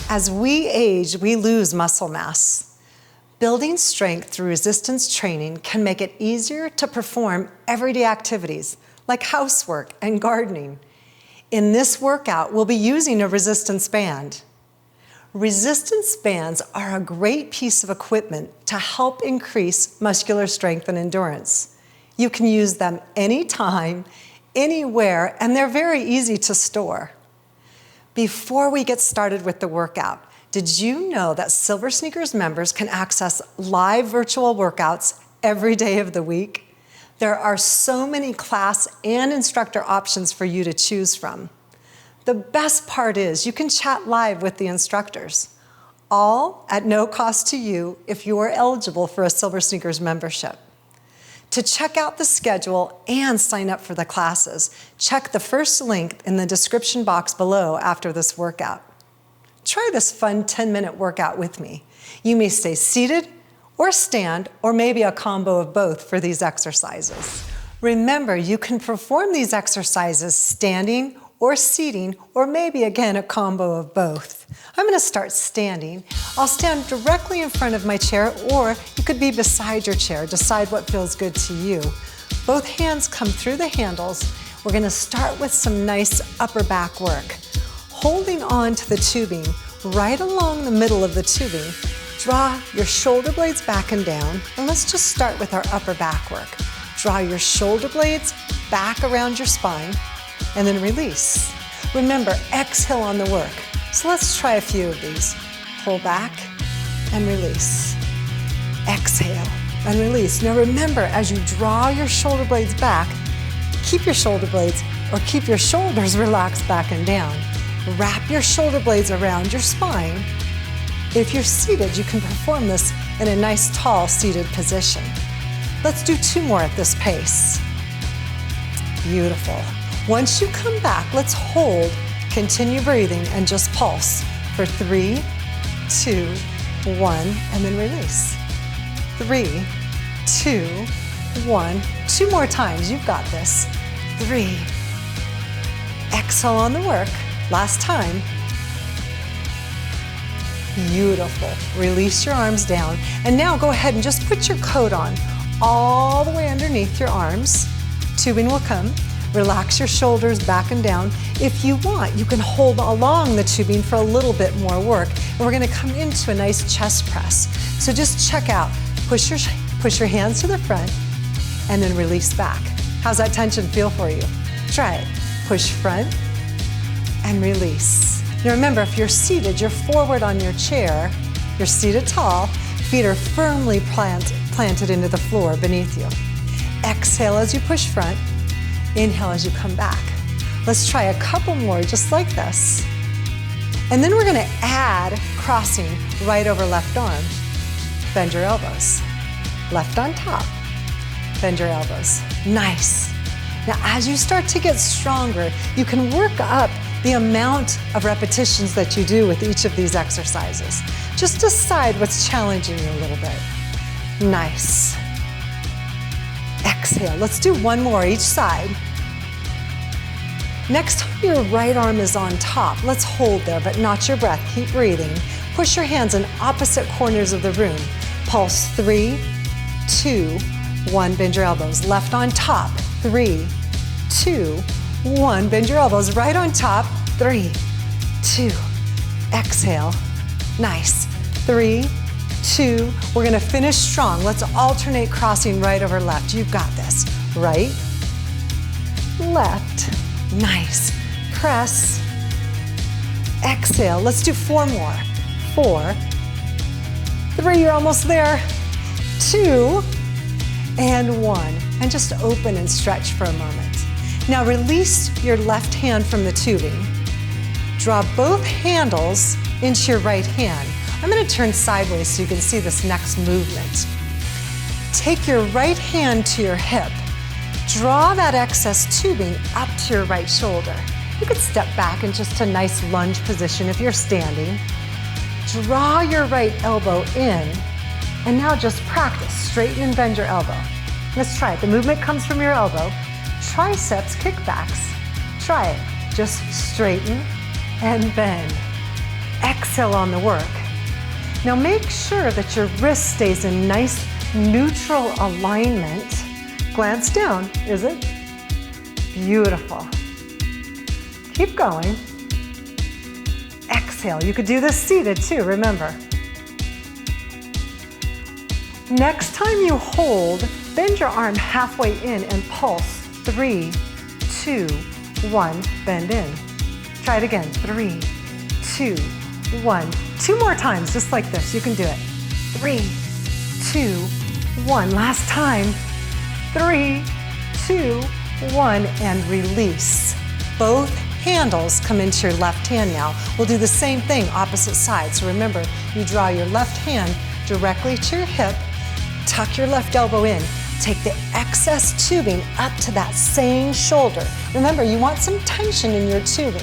As we age, we lose muscle mass. Building strength through resistance training can make it easier to perform everyday activities like housework and gardening. In this workout, we'll be using a resistance band. Resistance bands are a great piece of equipment to help increase muscular strength and endurance. You can use them anytime, anywhere, and they're very easy to store. Before we get started with the workout, did you know that SilverSneakers members can access live virtual workouts every day of the week? There are so many class and instructor options for you to choose from. The best part is you can chat live with the instructors, all at no cost to you if you are eligible for a SilverSneakers membership. To check out the schedule and sign up for the classes, check the first link in the description box below after this workout. Try this fun 10-minute workout with me. You may stay seated or stand, or maybe a combo of both for these exercises. Remember, you can perform these exercises standing or seating, or maybe again a combo of both. I'm going to start standing. I'll stand directly in front of my chair, or you could be beside your chair. Decide what feels good to you. Both hands come through the handles. We're going to start with some nice upper back work. Holding on to the tubing, right along the middle of the tubing, draw your shoulder blades back and down, and let's just start with our upper back work. Draw your shoulder blades back around your spine, and then release. Remember, exhale on the work. So let's try a few of these. Pull back and release. Exhale and release. Now remember, as you draw your shoulder blades back, keep your shoulder blades or keep your shoulders relaxed back and down. Wrap your shoulder blades around your spine. If you're seated, you can perform this in a nice tall seated position. Let's do 2 more at this pace. Beautiful. Once you come back, let's hold, continue breathing, and just pulse for 3, 2, 1, and then release. 3, 2, 1. 2 more times, you've got this. 3. Exhale on the work. Last time. Beautiful. Release your arms down. And now go ahead and just put your coat on all the way underneath your arms. Tubing will come. Relax your shoulders back and down. If you want, you can hold along the tubing for a little bit more work. And we're going to come into a nice chest press. So just check out. Push your hands to the front and then release back. How's that tension feel for you? Try it. Push front and release. Now remember, if you're seated, you're forward on your chair. You're seated tall. Feet are firmly planted into the floor beneath you. Exhale as you push front. Inhale as you come back. Let's try a couple more just like this. And then we're going to add crossing right over left arm. Bend your elbows. Left on top. Bend your elbows. Nice. Now as you start to get stronger, you can work up the amount of repetitions that you do with each of these exercises. Just decide what's challenging you a little bit. Nice. Exhale. Let's do 1 more each side. Next time your right arm is on top, let's hold there, but not your breath. Keep breathing. Push your hands in opposite corners of the room. Pulse 3, 2, 1. Bend your elbows. Left on top. 3, 2, 1. Bend your elbows. Right on top. 3, 2. Exhale. Nice. 3, 2. We're going to finish strong. Let's alternate crossing right over left. You've got this. Right, left. Nice. Press. Exhale. Let's do 4 more. 4, 3. You're almost there. 2, and 1. And just open and stretch for a moment. Now release your left hand from the tubing. Draw both handles into your right hand. I'm going to turn sideways so you can see this next movement. Take your right hand to your hip. Draw that excess tubing up to your right shoulder. You could step back in just a nice lunge position if you're standing. Draw your right elbow in, and now just practice. Straighten and bend your elbow. Let's try it. The movement comes from your elbow. Triceps kickbacks. Try it. Just straighten and bend. Exhale on the work. Now make sure that your wrist stays in nice neutral alignment. Glance down, is it? Beautiful. Keep going. Exhale. You could do this seated too, remember. Next time you hold, bend your arm halfway in and pulse. 3, 2, 1, bend in. Try it again. 3, 2, 1. 2 more times, just like this. You can do it. 3, 2, 1. Last time. 3, 2, 1, and release. Both handles come into your left hand now. We'll do the same thing, opposite side. So remember, you draw your left hand directly to your hip, tuck your left elbow in, take the excess tubing up to that same shoulder. Remember, you want some tension in your tubing.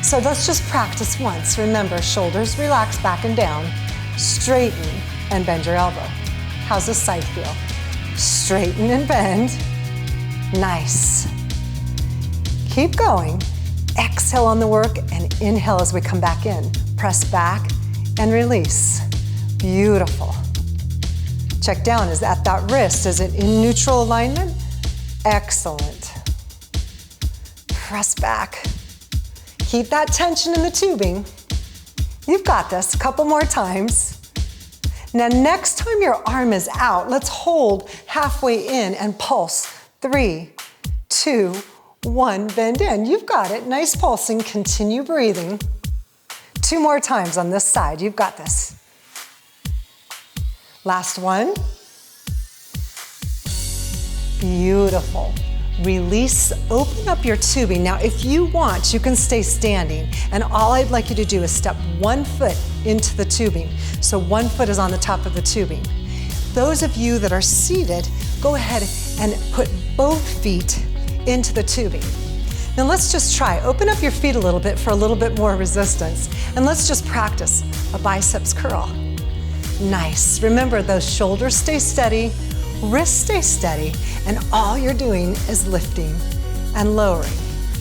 So let's just practice once. Remember, shoulders relax back and down, straighten and bend your elbow. How's this side feel? Straighten and bend. Nice. Keep going. Exhale on the work and inhale as we come back in. Press back and release. Beautiful. Check down, is at that wrist, is it in neutral alignment? Excellent. Press back. Keep that tension in the tubing. You've got this, a couple more times. Now next time your arm is out, let's hold halfway in and pulse. 3, 2, 1, bend in. You've got it, nice pulsing, continue breathing. 2 more times on this side, you've got this. Last one. Beautiful. Release, open up your tubing. Now, if you want, you can stay standing. And all I'd like you to do is step 1 foot into the tubing. So 1 foot is on the top of the tubing. Those of you that are seated, go ahead and put both feet into the tubing. Now let's just try. Open up your feet a little bit for a little bit more resistance. And let's just practice a biceps curl. Nice. Remember, those shoulders stay steady, wrists stay steady, and all you're doing is lifting and lowering.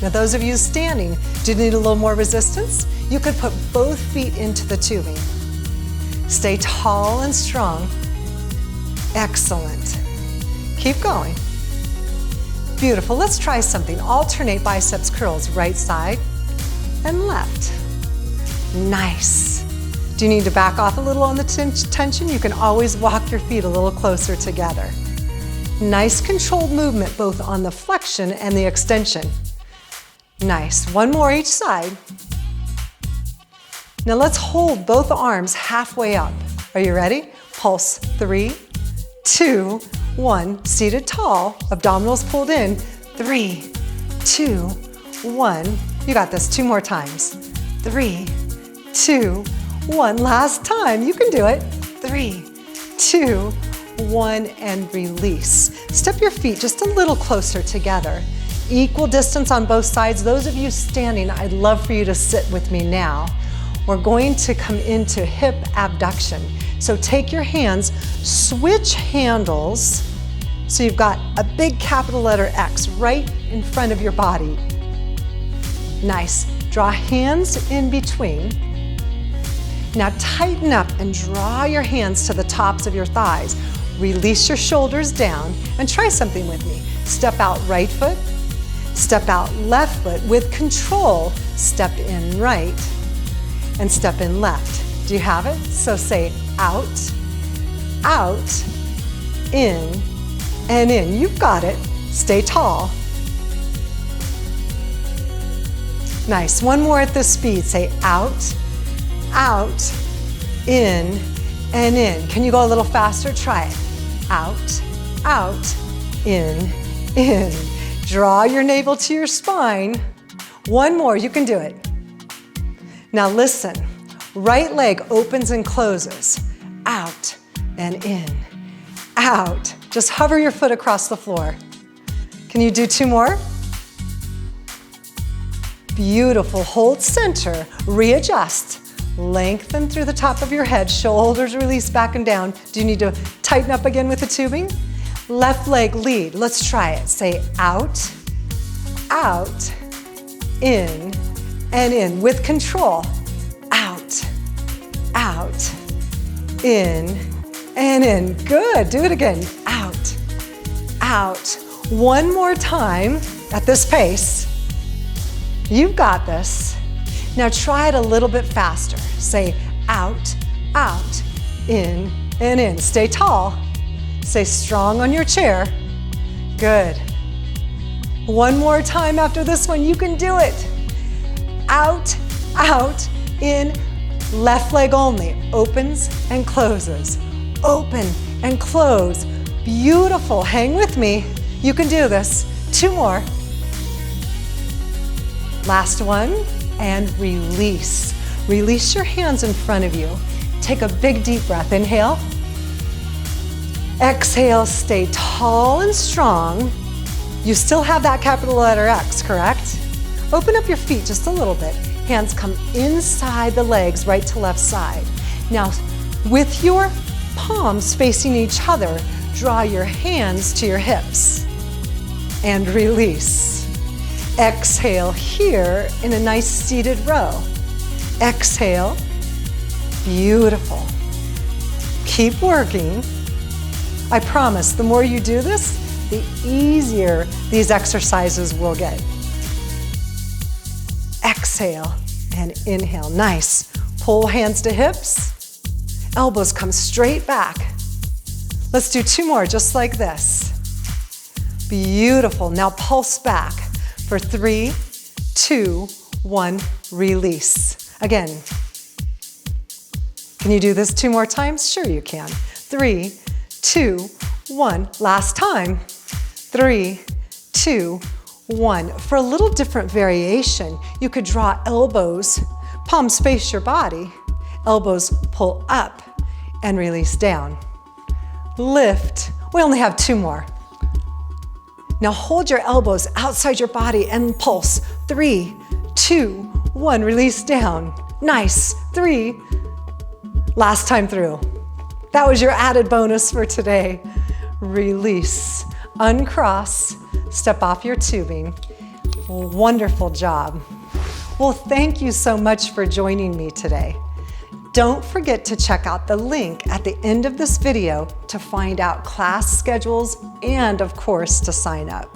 Now, those of you standing, do you need a little more resistance? You could put both feet into the tubing. Stay tall and strong. Excellent. Keep going. Beautiful. Let's try something. Alternate biceps curls, right side and left. Nice. Do you need to back off a little on the tension? You can always walk your feet a little closer together. Nice controlled movement both on the flexion and the extension. Nice. 1 more each side. Now let's hold both arms halfway up. Are you ready? Pulse. 3, 2, 1. Seated tall, abdominals pulled in. 3, 2, 1. You got this. 2 more times. 3, 2, 1. Last time. You can do it. 3, 2, 1, and release. Step your feet just a little closer together. Equal distance on both sides. Those of you standing, I'd love for you to sit with me now. We're going to come into hip abduction. So take your hands, switch handles. So you've got a big capital letter X right in front of your body. Nice. Draw hands in between. Now tighten up and draw your hands to the tops of your thighs. Release your shoulders down and try something with me. Step out right foot, step out left foot. With control, step in right and step in left. Do you have it? So say out, out, in, and in. You've got it. Stay tall. Nice. 1 more at this speed. Say out, out, in, and in. Can you go a little faster? Try it. Out, out, in. Draw your navel to your spine. 1 more, you can do it. Now listen, right leg opens and closes. Out and in, out. Just hover your foot across the floor. Can you do 2 more? Beautiful, hold center, readjust. Lengthen through the top of your head, shoulders release back and down. Do you need to tighten up again with the tubing? Left leg lead, let's try it. Say out, out, in, and in. With control, out, out, in, and in. Good, do it again. Out, out. One more time at this pace. You've got this. Now try it a little bit faster. Say out, out, in, and in. Stay tall. Stay strong on your chair. Good. One more time after this one, you can do it. Out, out, in, left leg only. Opens and closes. Open and close. Beautiful. Hang with me. You can do this. 2 more. Last one, and release. Release your hands in front of you. Take a big deep breath. Inhale. Exhale, stay tall and strong. You still have that capital letter X, correct? Open up your feet just a little bit. Hands come inside the legs, right to left side. Now, with your palms facing each other, draw your hands to your hips and release. Exhale here in a nice seated row. Exhale. Beautiful. Keep working. I promise, the more you do this, the easier these exercises will get. Exhale and inhale. Nice. Pull hands to hips. Elbows come straight back. Let's do 2 more, just like this. Beautiful. Now pulse back for 3, 2, 1, release. Again. Can you do this 2 more times? Sure you can. 3, 2, 1. Last time. 3, 2, 1. For a little different variation, you could draw elbows, palms face your body, elbows pull up and release down. Lift. We only have 2 more. Now hold your elbows outside your body and pulse. 3, 2, 1. Release down. Nice. 3. Last time through. That was your added bonus for today. Release. Uncross. Step off your tubing. Wonderful job. Well, thank you so much for joining me today. Don't forget to check out the link at the end of this video to find out class schedules and, of course, to sign up.